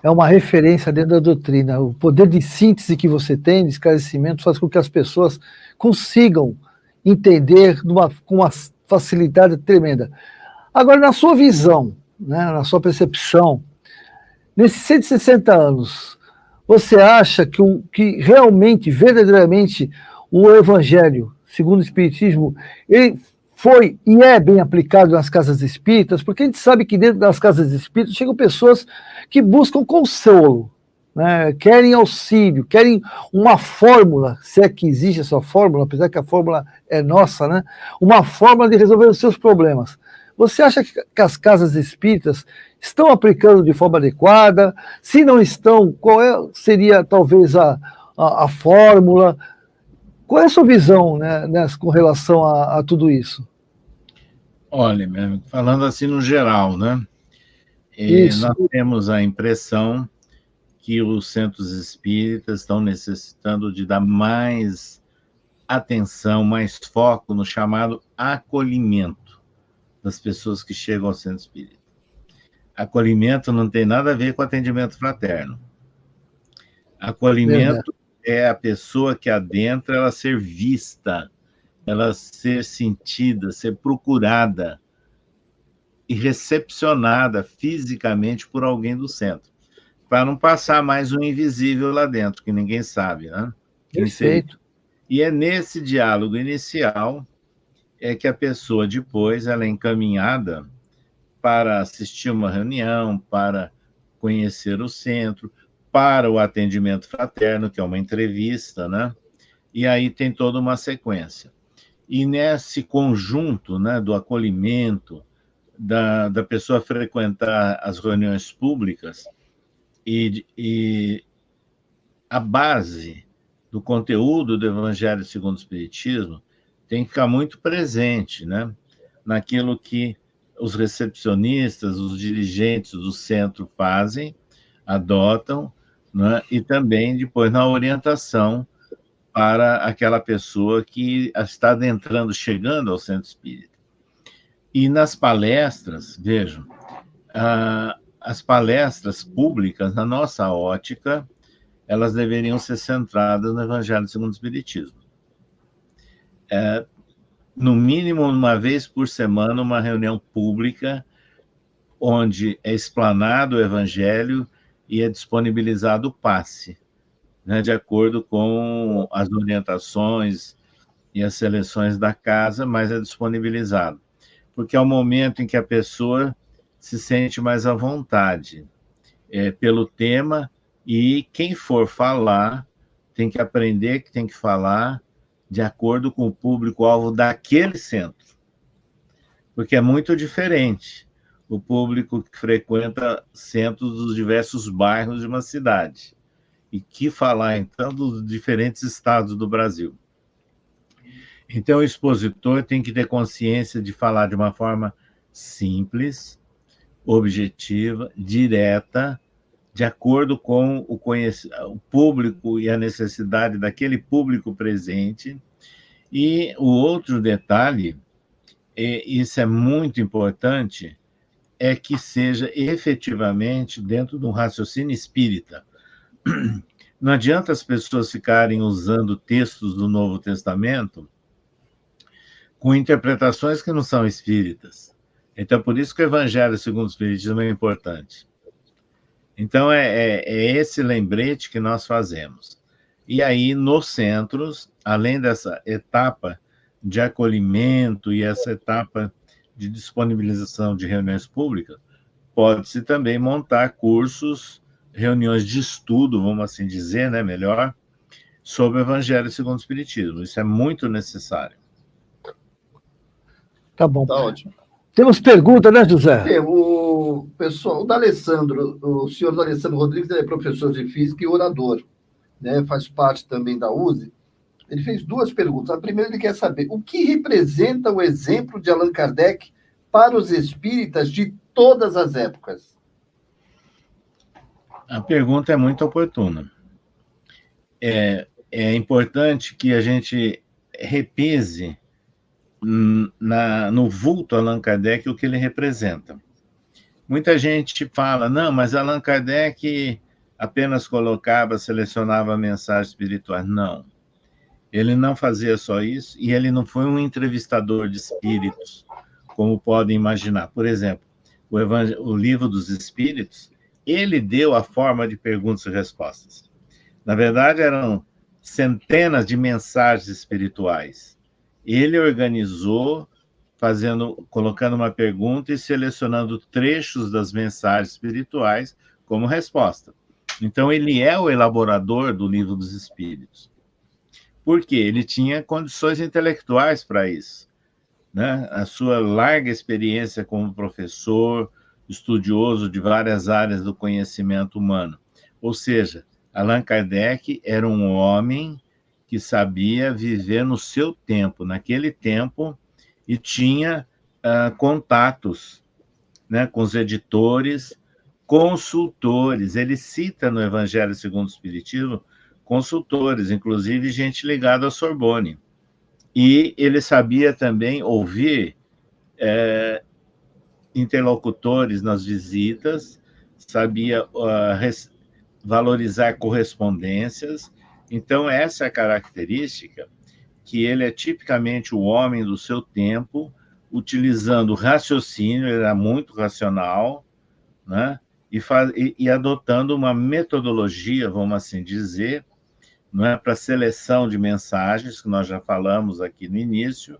é uma referência dentro da doutrina. O poder de síntese que você tem, de esclarecimento, faz com que as pessoas consigam entender com uma facilidade tremenda. Agora, na sua visão, né, na sua percepção, nesses 160 anos, você acha que realmente, verdadeiramente, o Evangelho, segundo o Espiritismo, ele foi e é bem aplicado nas casas espíritas? Porque a gente sabe que dentro das casas espíritas chegam pessoas que buscam consolo, né? Querem auxílio, querem uma fórmula, se é que existe essa fórmula, apesar que a fórmula é nossa, né? Uma fórmula de resolver os seus problemas. Você acha que as casas espíritas estão aplicando de forma adequada? Se não estão, seria talvez a fórmula? Qual é a sua visão, né, com relação a tudo isso? Olha, meu amigo, falando assim no geral, né? Nós temos a impressão que os centros espíritas estão necessitando de dar mais atenção, mais foco no chamado acolhimento das pessoas que chegam ao centro espírita. Acolhimento não tem nada a ver com atendimento fraterno. Acolhimento é a pessoa que adentra, ela ser vista, ela ser sentida, ser procurada e recepcionada fisicamente por alguém do centro, para não passar mais um invisível lá dentro, que ninguém sabe, né? Perfeito. E é nesse diálogo inicial que a pessoa depois ela é encaminhada para assistir uma reunião, para conhecer o centro, para o atendimento fraterno, que é uma entrevista, né? E aí tem toda uma sequência. E nesse conjunto, né, do acolhimento, da pessoa frequentar as reuniões públicas, e a base do conteúdo do Evangelho segundo o Espiritismo tem que ficar muito presente, né, naquilo que os recepcionistas, os dirigentes do centro fazem, adotam, né, e também depois na orientação para aquela pessoa que está adentrando, chegando ao centro espírita. E nas palestras, vejam, as palestras públicas, na nossa ótica, elas deveriam ser centradas no Evangelho segundo o Espiritismo. No mínimo, uma vez por semana, uma reunião pública, onde é explanado o Evangelho e é disponibilizado o passe, né, de acordo com as orientações e as seleções da casa, mas é disponibilizado. Porque é o momento em que a pessoa se sente mais à vontade pelo tema, e quem for falar tem que aprender que tem que falar de acordo com o público-alvo daquele centro. Porque é muito diferente o público que frequenta centros dos diversos bairros de uma cidade. E que falar, então, dos diferentes estados do Brasil. Então, o expositor tem que ter consciência de falar de uma forma simples, objetiva, direta, de acordo com o público e a necessidade daquele público presente. E o outro detalhe, e isso é muito importante, é que seja efetivamente dentro de um raciocínio espírita. Não adianta as pessoas ficarem usando textos do Novo Testamento com interpretações que não são espíritas. Então, por isso que o Evangelho segundo o Espiritismo é importante. Então, é esse lembrete que nós fazemos. E aí, nos centros, além dessa etapa de acolhimento e essa etapa de disponibilização de reuniões públicas, pode-se também montar cursos, reuniões de estudo, vamos assim dizer, né, melhor, sobre o Evangelho segundo o Espiritismo. Isso é muito necessário. Tá bom. Tá ótimo. Temos pergunta, né, José? O pessoal, o senhor D'Alessandro Rodrigues, ele é professor de física e orador, né? Faz parte também da USE. Ele fez duas perguntas. A primeira, ele quer saber o que representa o exemplo de Allan Kardec para os espíritas de todas as épocas. A pergunta é muito oportuna. É importante que a gente repise no vulto Allan Kardec o que ele representa. Muita gente fala, não, mas Allan Kardec apenas colocava, selecionava mensagens espirituais. Não. Ele não fazia só isso, e ele não foi um entrevistador de espíritos, como podem imaginar. Por exemplo, o Livro dos Espíritos, ele deu a forma de perguntas e respostas. Na verdade, eram centenas de mensagens espirituais. Ele organizou, colocando uma pergunta e selecionando trechos das mensagens espirituais como resposta. Então, ele é o elaborador do Livro dos Espíritos. Por quê? Ele tinha condições intelectuais para isso, né? A sua larga experiência como professor, estudioso de várias áreas do conhecimento humano. Ou seja, Allan Kardec era um homem que sabia viver no seu tempo, naquele tempo, e tinha contatos, né, com os editores, consultores. Ele cita no Evangelho segundo o Espiritismo consultores, inclusive gente ligada à Sorbonne. E ele sabia também ouvir interlocutores nas visitas, sabia valorizar correspondências. Então, essa é a característica, que ele é tipicamente o homem do seu tempo, utilizando raciocínio, ele era muito racional, né? E adotando uma metodologia, vamos assim dizer, não é, para seleção de mensagens, que nós já falamos aqui no início,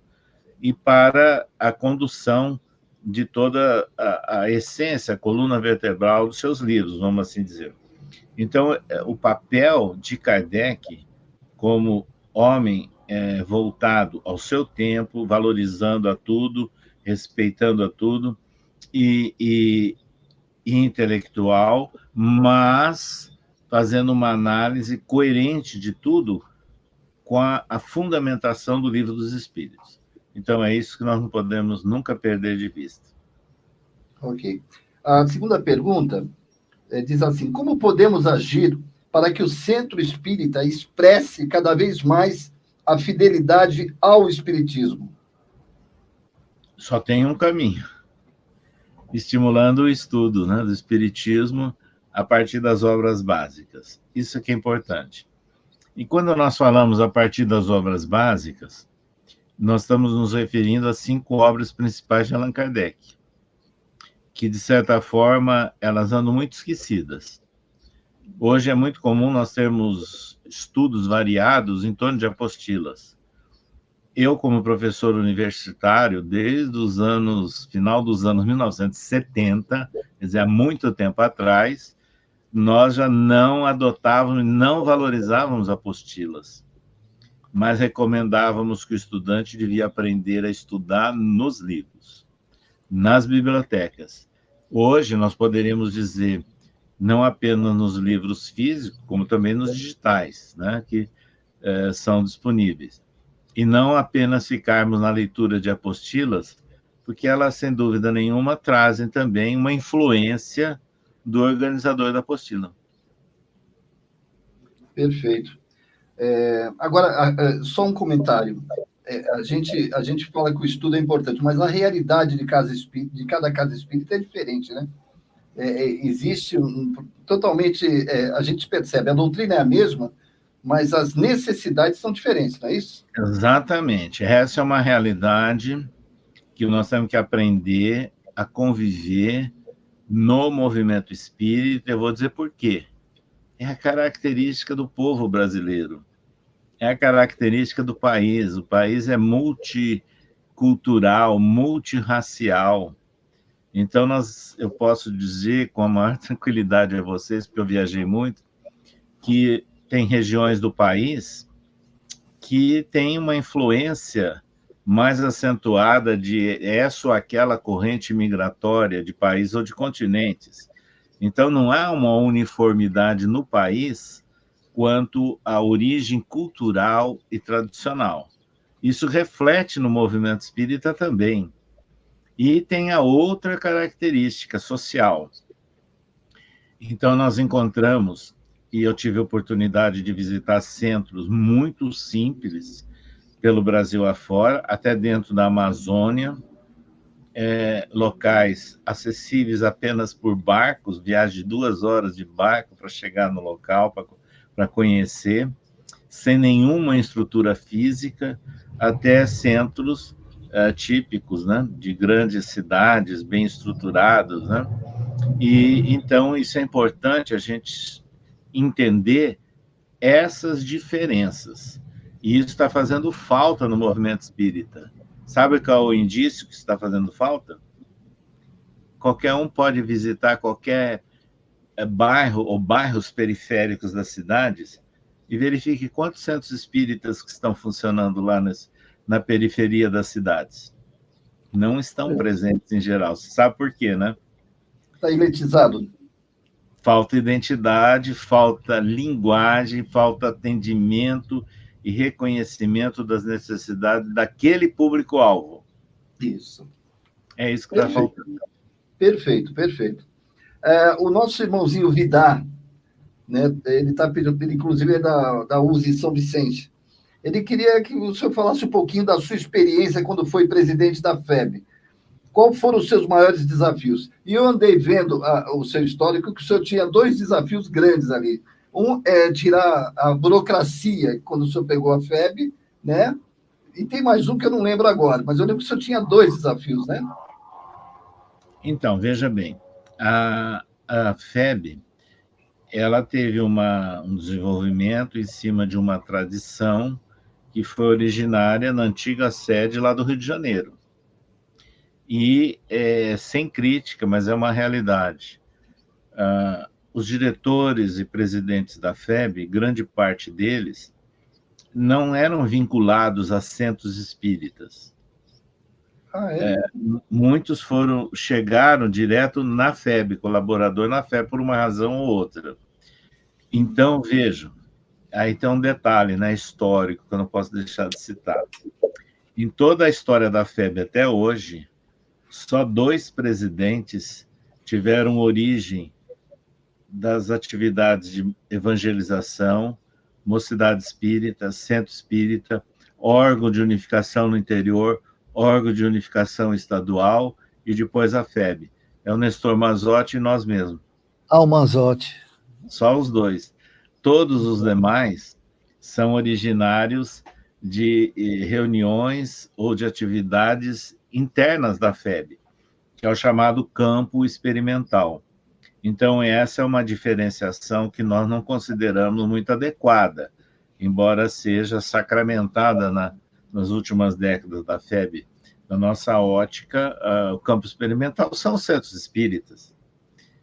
e para a condução de toda a essência, a coluna vertebral dos seus livros, vamos assim dizer. Então, o papel de Kardec como homem voltado ao seu tempo, valorizando a tudo, respeitando a tudo, e intelectual, mas fazendo uma análise coerente de tudo com a fundamentação do Livro dos Espíritos. Então, é isso que nós não podemos nunca perder de vista. Ok. A segunda pergunta diz assim, como podemos agir para que o Centro Espírita expresse cada vez mais a fidelidade ao Espiritismo? Só tem um caminho. Estimulando o estudo, né, do Espiritismo a partir das obras básicas. Isso é que é importante. E quando nós falamos a partir das obras básicas, nós estamos nos referindo às 5 obras principais de Allan Kardec, que, de certa forma, elas andam muito esquecidas. Hoje é muito comum nós termos estudos variados em torno de apostilas. Eu, como professor universitário, desde os final dos anos 1970, quer dizer, há muito tempo atrás, nós já não adotávamos, não valorizávamos apostilas, mas recomendávamos que o estudante devia aprender a estudar nos livros, nas bibliotecas. Hoje, nós poderíamos dizer, não apenas nos livros físicos, como também nos digitais, né, que são disponíveis. E não apenas ficarmos na leitura de apostilas, porque elas, sem dúvida nenhuma, trazem também uma influência do organizador da apostila. Perfeito. Agora, só um comentário. A gente fala que o estudo é importante, mas a realidade de cada casa espírita é diferente, né? Existe totalmente... a gente percebe, a doutrina é a mesma, mas as necessidades são diferentes, não é isso? Exatamente. Essa é uma realidade que nós temos que aprender a conviver no movimento espírita. Eu vou dizer por quê. É a característica do povo brasileiro. É a característica do país. O país é multicultural, multirracial. Então, eu posso dizer com a maior tranquilidade a vocês, porque eu viajei muito, que tem regiões do país que tem uma influência mais acentuada de essa ou aquela corrente migratória de país ou de continentes. Então, não há uma uniformidade no país quanto à origem cultural e tradicional. Isso reflete no movimento espírita também. E tem a outra característica social. Então, nós encontramos, e eu tive a oportunidade de visitar centros muito simples pelo Brasil afora, até dentro da Amazônia, locais acessíveis apenas por barcos, viagem de 2 horas de barco para chegar no local, para conhecer, sem nenhuma estrutura física, até centros típicos, né, de grandes cidades, bem estruturados, né? E então isso é importante a gente entender essas diferenças. E isso está fazendo falta no movimento espírita. Sabe qual é o indício que está fazendo falta? Qualquer um pode visitar qualquer bairro ou bairros periféricos das cidades e verifique quantos centros espíritas que estão funcionando lá na periferia das cidades. Não estão presentes em geral. Você sabe por quê, né? Está elitizado. Falta identidade, falta linguagem, falta atendimento e reconhecimento das necessidades daquele público-alvo. Isso. É isso que está faltando. Perfeito, perfeito. O nosso irmãozinho Vidar, né, ele está pedindo, inclusive é da USE São Vicente, ele queria que o senhor falasse um pouquinho da sua experiência quando foi presidente da FEB. Quais foram os seus maiores desafios? E eu andei vendo o seu histórico, que o senhor tinha 2 desafios grandes ali. Um é tirar a burocracia, quando o senhor pegou a FEB, né? E tem mais um que eu não lembro agora, mas eu lembro que o senhor tinha 2 desafios, né? Então, veja bem, a FEB, ela teve um desenvolvimento em cima de uma tradição que foi originária na antiga sede lá do Rio de Janeiro. E, sem crítica, mas é uma realidade. Os diretores e presidentes da FEB, grande parte deles, não eram vinculados a centros espíritas. Muitos chegaram direto na FEB, colaborador na FEB, por uma razão ou outra. Então, vejam, aí tem um detalhe, né, histórico, que eu não posso deixar de citar. Em toda a história da FEB até hoje, só 2 presidentes tiveram origem das atividades de evangelização, mocidade espírita, centro espírita, órgão de unificação no interior, órgão de unificação estadual e depois a FEB. É o Nestor Mazotti e nós mesmos. O Mazotti. Só os 2. Todos os demais são originários de reuniões ou de atividades internas da FEB, que é o chamado campo experimental. Então, essa é uma diferenciação que nós não consideramos muito adequada, embora seja sacramentada nas últimas décadas da FEB. Na nossa ótica, o campo experimental são os centros espíritas.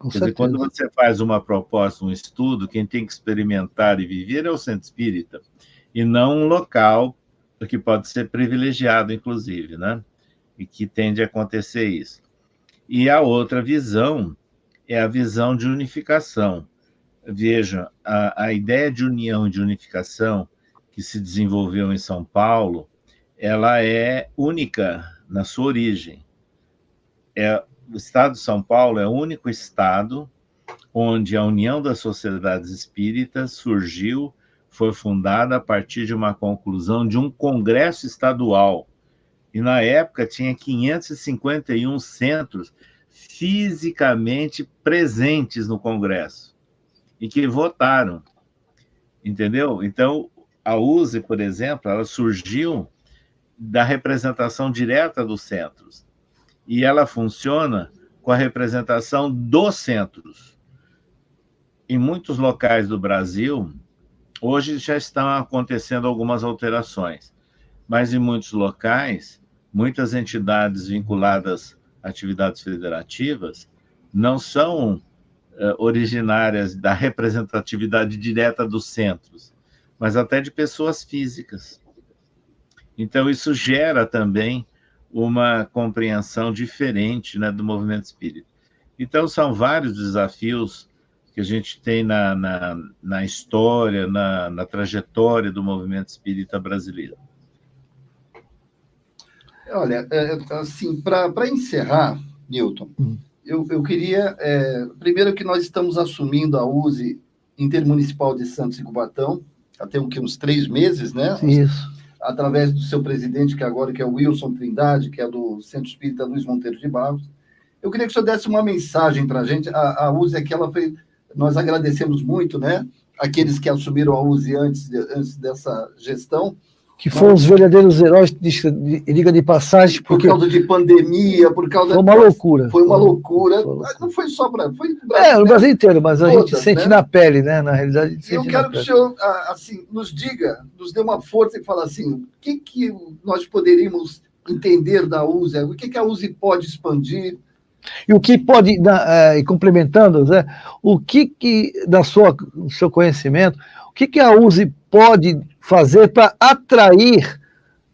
Quer dizer, quando você faz uma proposta, um estudo, quem tem que experimentar e viver é o centro espírita, e não um local que pode ser privilegiado, inclusive, né? E que tende a acontecer isso. E a outra visão é a visão de unificação. Veja, a ideia de união e de unificação que se desenvolveu em São Paulo, ela é única na sua origem. O estado de São Paulo é o único estado onde a União das Sociedades Espíritas surgiu, foi fundada a partir de uma conclusão de um congresso estadual. E, na época, tinha 551 centros fisicamente presentes no congresso e que votaram, entendeu? Então, a USE, por exemplo, ela surgiu da representação direta dos centros e ela funciona com a representação dos centros. Em muitos locais do Brasil, hoje já estão acontecendo algumas alterações, mas em muitos locais, muitas entidades vinculadas a atividades federativas não são originárias da representatividade direta dos centros, mas até de pessoas físicas. Então, isso gera também uma compreensão diferente, né, do movimento espírita. Então, são vários desafios que a gente tem na história, na trajetória do movimento espírita brasileiro. Olha, assim, para encerrar, Newton, eu queria, primeiro que nós estamos assumindo a USE Intermunicipal de Santos e Cubatão, até uns 3 meses, né? Isso. Através do seu presidente, que é o Wilson Trindade, que é do Centro Espírita Luiz Monteiro de Barros. Eu queria que o senhor desse uma mensagem para a gente. A USE aqui, nós agradecemos muito, né? Aqueles que assumiram a USE antes dessa gestão. Que foram os verdadeiros heróis, diga de passagem, porque... Por causa de pandemia, por causa... Foi uma loucura. Foi uma loucura. Não foi só para... no Brasil inteiro, mas a gente sente na pele, né? Na realidade, a gente sente. Eu quero que o senhor, assim, nos dê uma força e fale assim, o que nós poderíamos entender da USE, o que a USE pode expandir. E o que pode, e complementando, Zé, o que no seu conhecimento, o que a USE pode fazer para atrair,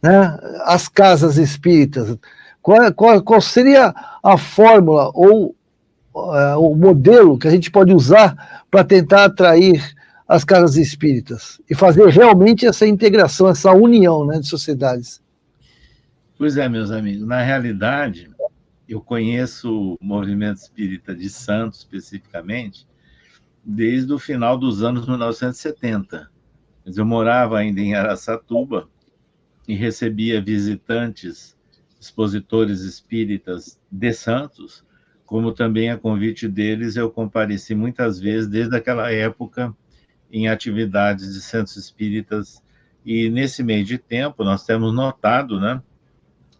né, as casas espíritas? Qual seria a fórmula ou o modelo que a gente pode usar para tentar atrair as casas espíritas e fazer realmente essa integração, essa união, né, de sociedades? Pois é, meus amigos, na realidade, eu conheço o movimento espírita de Santos, especificamente, desde o final dos anos 1970. Mas eu morava ainda em Araçatuba e recebia visitantes, expositores espíritas de Santos, como também a convite deles eu compareci muitas vezes desde aquela época em atividades de centros espíritas. E nesse meio de tempo nós temos notado, né,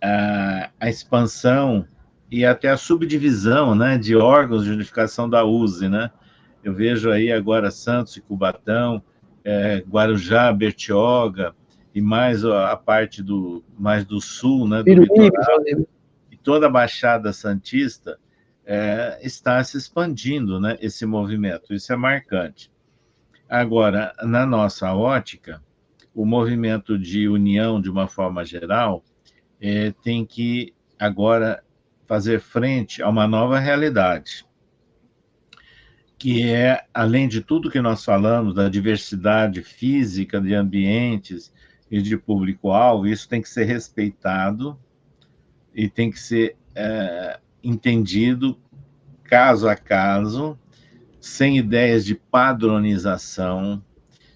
a expansão e até a subdivisão, né, de órgãos de unificação da USE, né? Eu vejo aí agora Santos e Cubatão, Guarujá, Bertioga, e mais a parte mais do sul, né, do litoral, e toda a Baixada Santista está se expandindo, né, esse movimento. Isso é marcante. Agora, na nossa ótica, o movimento de união, de uma forma geral, tem que agora fazer frente a uma nova realidade, que é, além de tudo que nós falamos, da diversidade física de ambientes e de público-alvo, isso tem que ser respeitado e tem que ser entendido caso a caso, sem ideias de padronização,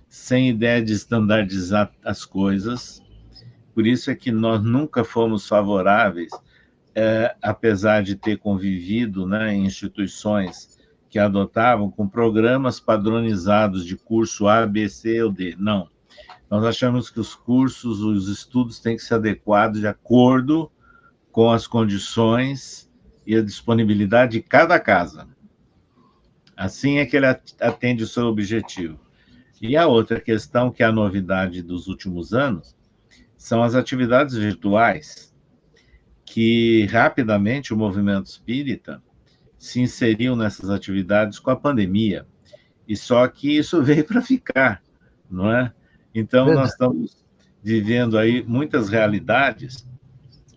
sem ideia de estandardizar as coisas. Por isso é que nós nunca fomos favoráveis, apesar de ter convivido, né, em instituições que adotavam com programas padronizados de curso A, B, C ou D. Não. Nós achamos que os cursos, os estudos têm que ser adequados de acordo com as condições e a disponibilidade de cada casa. Assim é que ele atende o seu objetivo. E a outra questão, que é a novidade dos últimos anos, são as atividades virtuais, que rapidamente o movimento espírita se inseriu nessas atividades com a pandemia, e só que isso veio para ficar, não é? Então, nós estamos vivendo aí muitas realidades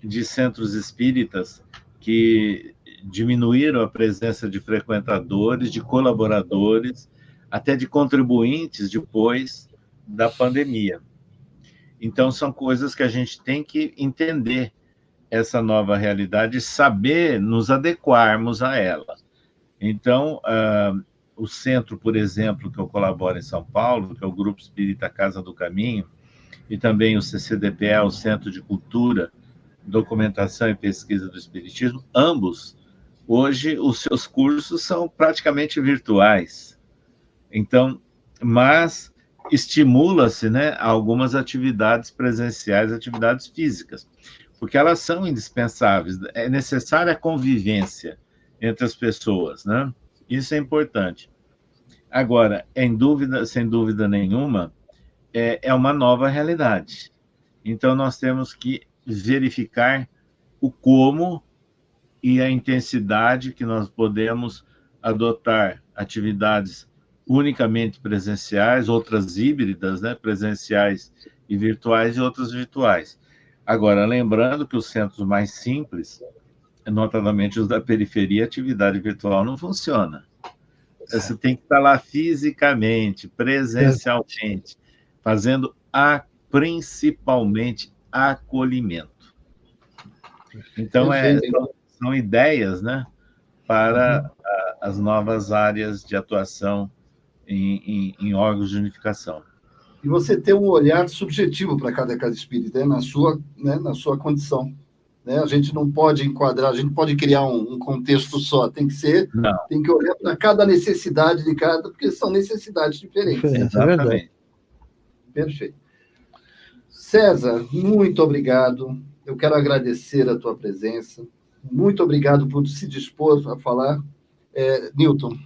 de centros espíritas que diminuíram a presença de frequentadores, de colaboradores, até de contribuintes depois da pandemia. Então, são coisas que a gente tem que entender, essa nova realidade, e saber nos adequarmos a ela. Então, o centro, por exemplo, que eu colaboro em São Paulo, que é o Grupo Espírita Casa do Caminho, e também o CCDPE, o Centro de Cultura, Documentação e Pesquisa do Espiritismo, ambos, hoje, os seus cursos são praticamente virtuais. Então, mas estimula-se, né, algumas atividades presenciais, atividades físicas, porque elas são indispensáveis. É necessária a convivência entre as pessoas, né? Isso é importante. Agora, sem dúvida nenhuma, é uma nova realidade. Então, nós temos que verificar o como e a intensidade que nós podemos adotar atividades unicamente presenciais, outras híbridas, né? Presenciais e virtuais, e outras virtuais. Agora, lembrando que os centros mais simples, notadamente os da periferia, a atividade virtual não funciona. Você tem que estar lá fisicamente, presencialmente, fazendo principalmente acolhimento. Então, são ideias, né, para as novas áreas de atuação em órgãos de unificação. E você ter um olhar subjetivo para cada casa espírita, na sua condição. A gente não pode enquadrar, a gente pode criar um contexto só, tem que olhar para cada necessidade de cada, porque são necessidades diferentes. Exatamente. Perfeito. César, muito obrigado. Eu quero agradecer a tua presença. Muito obrigado por se dispor a falar. Newton.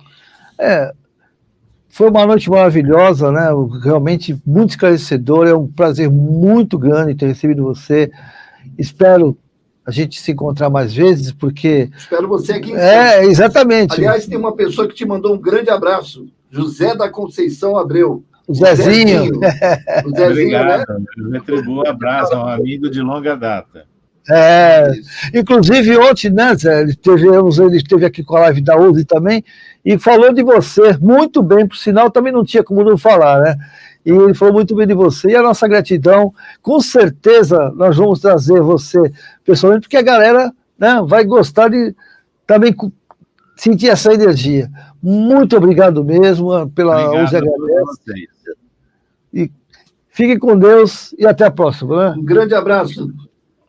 Foi uma noite maravilhosa, né? Realmente muito esclarecedora. É um prazer muito grande ter recebido você. Espero a gente se encontrar mais vezes, porque... Espero você aqui em Santos. Exatamente. Aliás, tem uma pessoa que te mandou um grande abraço. José da Conceição Abreu. O Zezinho. O Zezinho, obrigado. Né? Eu retribuo um abraço a um amigo de longa data. Inclusive ontem, né, Zé, ele esteve aqui com a live da USE também e falou de você muito bem, por sinal também não tinha como não falar, né? E ele falou muito bem de você, e a nossa gratidão, com certeza nós vamos trazer você pessoalmente, porque a galera, né, vai gostar de também sentir essa energia. Muito obrigado mesmo pela USE. E fiquem com Deus e até a próxima, né? Um grande abraço.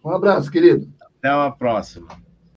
Um abraço, querido. Até a próxima.